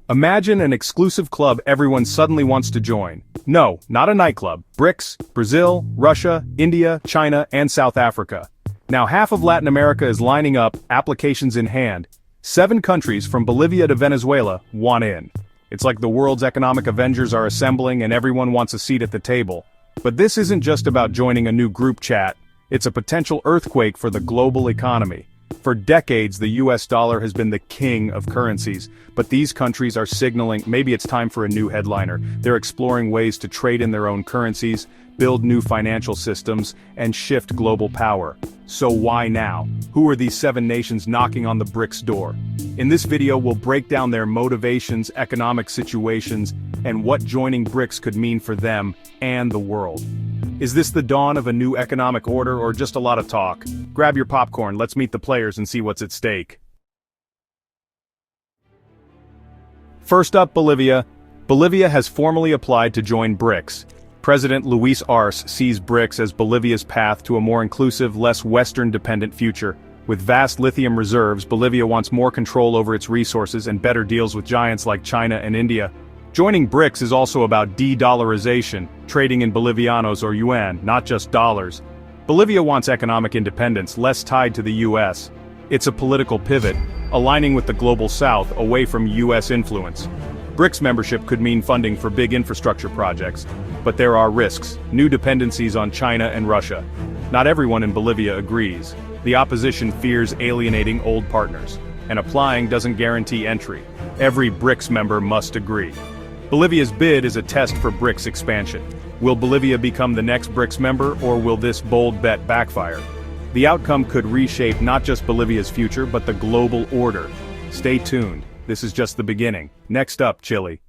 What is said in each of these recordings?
Imagine an exclusive club everyone suddenly wants to join. No, not a nightclub. BRICS, Brazil, Russia, India, China, and South Africa. Now half of Latin America is lining up, applications in hand. 7 countries from Bolivia to Venezuela want in. It's like the world's economic Avengers are assembling and everyone wants a seat at the table. But this isn't just about joining a new group chat. It's a potential earthquake for the global economy. For decades, the US dollar has been the king of currencies, but these countries are signaling maybe it's time for a new headliner. They're exploring ways to trade in their own currencies, build new financial systems, and shift global power. So why now? Who are these 7 nations knocking on the BRICS door? In this video, we'll break down their motivations, economic situations, and what joining BRICS could mean for them and the world. Is this the dawn of a new economic order or just a lot of talk? Grab your popcorn, let's meet the players and see what's at stake. First up, Bolivia. Bolivia has formally applied to join BRICS. President Luis Arce sees BRICS as Bolivia's path to a more inclusive, less Western-dependent future. With vast lithium reserves, Bolivia wants more control over its resources and better deals with giants like China and India. Joining BRICS is also about de-dollarization, trading in Bolivianos or yuan, not just dollars. Bolivia wants economic independence, less tied to the US. It's a political pivot, aligning with the global South away from US influence. BRICS membership could mean funding for big infrastructure projects, but there are risks, new dependencies on China and Russia. Not everyone in Bolivia agrees. The opposition fears alienating old partners, and applying doesn't guarantee entry. Every BRICS member must agree. Bolivia's bid is a test for BRICS expansion. Will Bolivia become the next BRICS member, or will this bold bet backfire? The outcome could reshape not just Bolivia's future, but the global order. Stay tuned, this is just the beginning. Next up, Chile.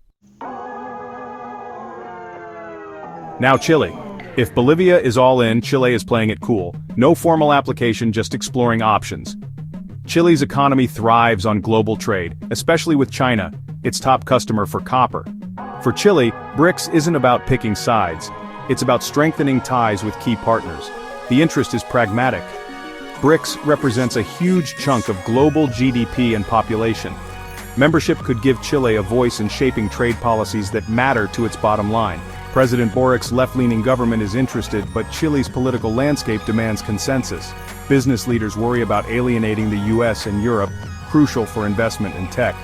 Now Chile. If Bolivia is all in, Chile is playing it cool. No formal application, just exploring options. Chile's economy thrives on global trade, especially with China, its top customer for copper. For Chile, BRICS isn't about picking sides. It's about strengthening ties with key partners. The interest is pragmatic. BRICS represents a huge chunk of global GDP and population. Membership could give Chile a voice in shaping trade policies that matter to its bottom line. President Boric's left-leaning government is interested, but Chile's political landscape demands consensus. Business leaders worry about alienating the US and Europe, crucial for investment in tech.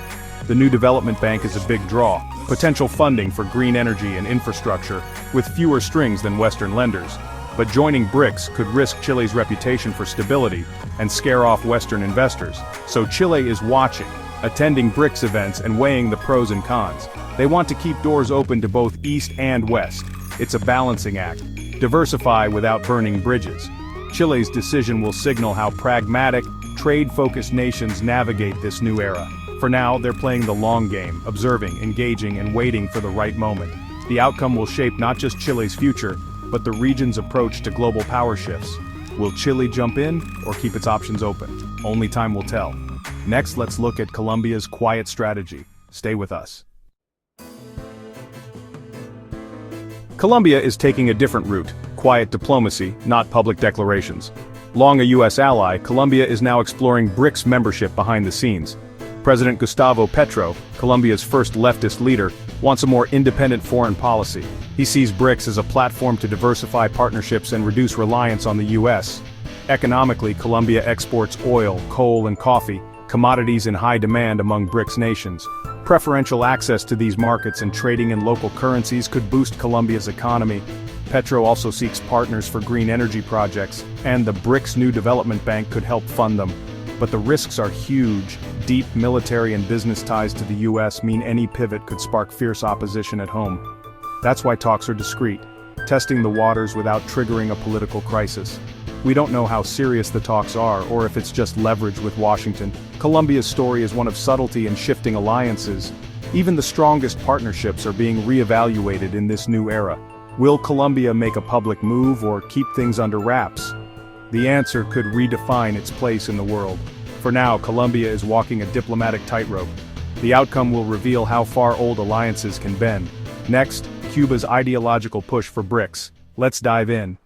The new development bank is a big draw, potential funding for green energy and infrastructure, with fewer strings than Western lenders. But joining BRICS could risk Chile's reputation for stability and scare off Western investors. So Chile is watching, attending BRICS events and weighing the pros and cons. They want to keep doors open to both East and West. It's a balancing act. Diversify without burning bridges. Chile's decision will signal how pragmatic, trade-focused nations navigate this new era. For now, they're playing the long game, observing, engaging, and waiting for the right moment. The outcome will shape not just Chile's future, but the region's approach to global power shifts. Will Chile jump in, or keep its options open? Only time will tell. Next, let's look at Colombia's quiet strategy. Stay with us. Colombia is taking a different route, quiet diplomacy, not public declarations. Long a US ally, Colombia is now exploring BRICS membership behind the scenes. President Gustavo Petro, Colombia's first leftist leader, wants a more independent foreign policy. He sees BRICS as a platform to diversify partnerships and reduce reliance on the US. Economically, Colombia exports oil, coal, and coffee, commodities in high demand among BRICS nations. Preferential access to these markets and trading in local currencies could boost Colombia's economy. Petro also seeks partners for green energy projects, and the BRICS New Development Bank could help fund them. But the risks are huge. Deep military and business ties to the US mean any pivot could spark fierce opposition at home. That's why talks are discreet, testing the waters without triggering a political crisis. We don't know how serious the talks are, or if it's just leverage with Washington. Colombia's story is one of subtlety and shifting alliances. Even the strongest partnerships are being reevaluated in this new era. Will Colombia make a public move or keep things under wraps? The answer could redefine its place in the world. For now, Colombia is walking a diplomatic tightrope. The outcome will reveal how far old alliances can bend. Next, Cuba's ideological push for BRICS. Let's dive in.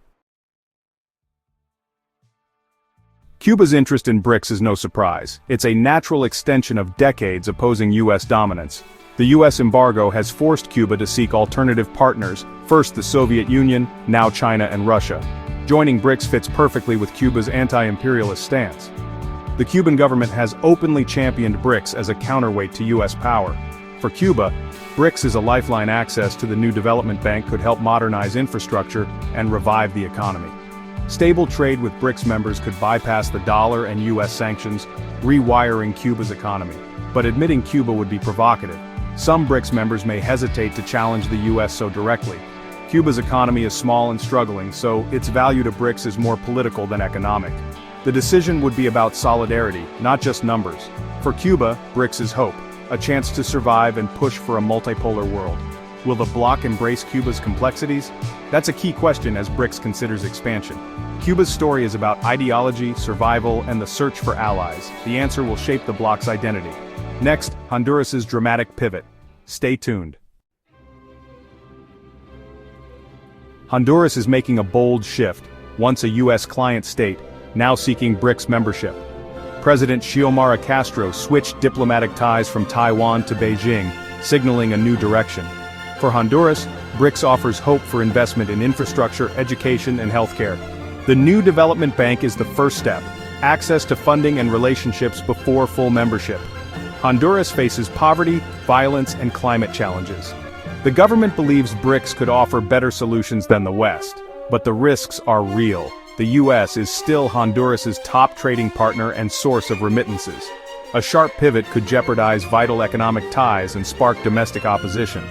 Cuba's interest in BRICS is no surprise. It's a natural extension of decades opposing US dominance. The US embargo has forced Cuba to seek alternative partners, first the Soviet Union, now China and Russia. Joining BRICS fits perfectly with Cuba's anti-imperialist stance. The Cuban government has openly championed BRICS as a counterweight to US power. For Cuba, BRICS is a lifeline. Access to the new development bank could help modernize infrastructure and revive the economy. Stable trade with BRICS members could bypass the dollar and US sanctions, rewiring Cuba's economy. But admitting Cuba would be provocative. Some BRICS members may hesitate to challenge the US so directly. Cuba's economy is small and struggling, so its value to BRICS is more political than economic. The decision would be about solidarity, not just numbers. For Cuba, BRICS is hope, a chance to survive and push for a multipolar world. Will the bloc embrace Cuba's complexities? That's a key question as BRICS considers expansion. Cuba's story is about ideology, survival, and the search for allies. The answer will shape the bloc's identity. Next, Honduras's dramatic pivot. Stay tuned. Honduras is making a bold shift, once a US client state, now seeking BRICS membership. President Xiomara Castro switched diplomatic ties from Taiwan to Beijing, signaling a new direction. For Honduras, BRICS offers hope for investment in infrastructure, education, and healthcare. The new development bank is the first step, access to funding and relationships before full membership. Honduras faces poverty, violence, and climate challenges. The government believes BRICS could offer better solutions than the West, but the risks are real. The US is still Honduras's top trading partner and source of remittances. A sharp pivot could jeopardize vital economic ties and spark domestic opposition.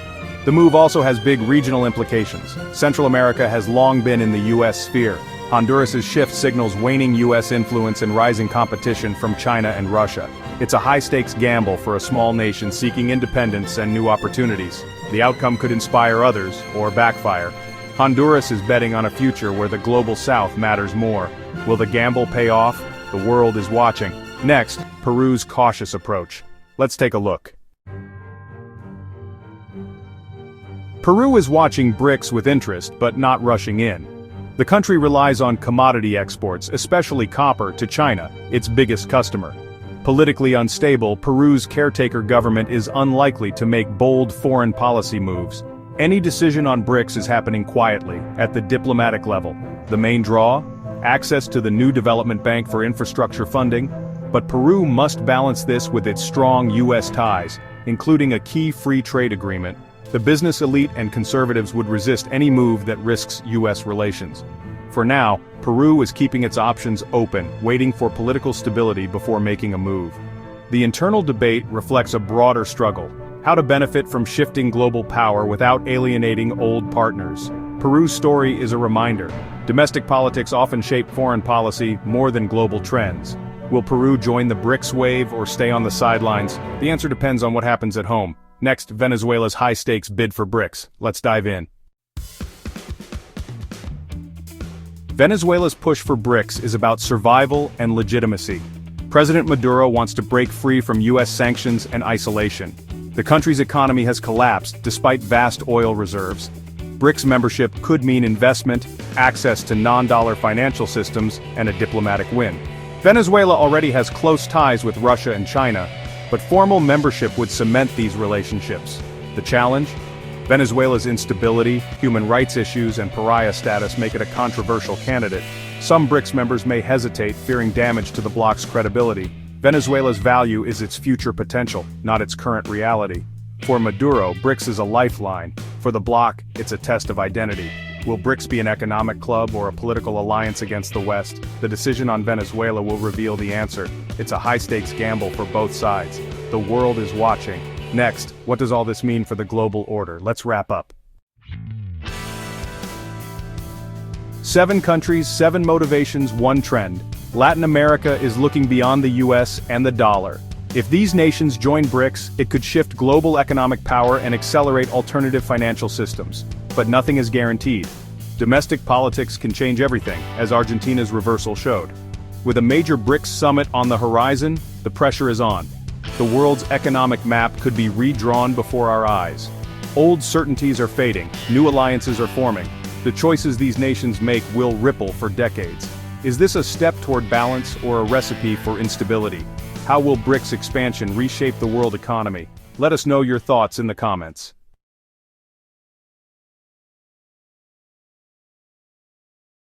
The move also has big regional implications. Central America has long been in the US sphere. Honduras's shift signals waning US influence and rising competition from China and Russia. It's a high-stakes gamble for a small nation seeking independence and new opportunities. The outcome could inspire others, or backfire. Honduras is betting on a future where the global south matters more. Will the gamble pay off? The world is watching. Next, Peru's cautious approach. Let's take a look. Peru is watching BRICS with interest, but not rushing in. The country relies on commodity exports, especially copper, to China, its biggest customer. Politically unstable, Peru's caretaker government is unlikely to make bold foreign policy moves. Any decision on BRICS is happening quietly, at the diplomatic level. The main draw? Access to the new development bank for infrastructure funding. But Peru must balance this with its strong US ties, including a key free trade agreement. The business elite and conservatives would resist any move that risks US relations. For now, Peru is keeping its options open, waiting for political stability before making a move. The internal debate reflects a broader struggle: how to benefit from shifting global power without alienating old partners. Peru's story is a reminder. Domestic politics often shape foreign policy more than global trends. Will Peru join the BRICS wave or stay on the sidelines? The answer depends on what happens at home. Next, Venezuela's high-stakes bid for BRICS. Let's dive in. Venezuela's push for BRICS is about survival and legitimacy. President Maduro wants to break free from US sanctions and isolation. The country's economy has collapsed despite vast oil reserves. BRICS membership could mean investment, access to non-dollar financial systems, and a diplomatic win. Venezuela already has close ties with Russia and China, but formal membership would cement these relationships. The challenge? Venezuela's instability, human rights issues, and pariah status make it a controversial candidate. Some BRICS members may hesitate, fearing damage to the bloc's credibility. Venezuela's value is its future potential, not its current reality. For Maduro, BRICS is a lifeline. For the bloc, it's a test of identity. Will BRICS be an economic club or a political alliance against the West? The decision on Venezuela will reveal the answer. It's a high-stakes gamble for both sides. The world is watching. Next, what does all this mean for the global order? Let's wrap up. 7 countries, 7 motivations, 1 trend. Latin America is looking beyond the US and the dollar. If these nations join BRICS, it could shift global economic power and accelerate alternative financial systems. But nothing is guaranteed. Domestic politics can change everything, as Argentina's reversal showed. With a major BRICS summit on the horizon, the pressure is on. The world's economic map could be redrawn before our eyes. Old certainties are fading, new alliances are forming. The choices these nations make will ripple for decades. Is this a step toward balance or a recipe for instability? How will BRICS expansion reshape the world economy? Let us know your thoughts in the comments.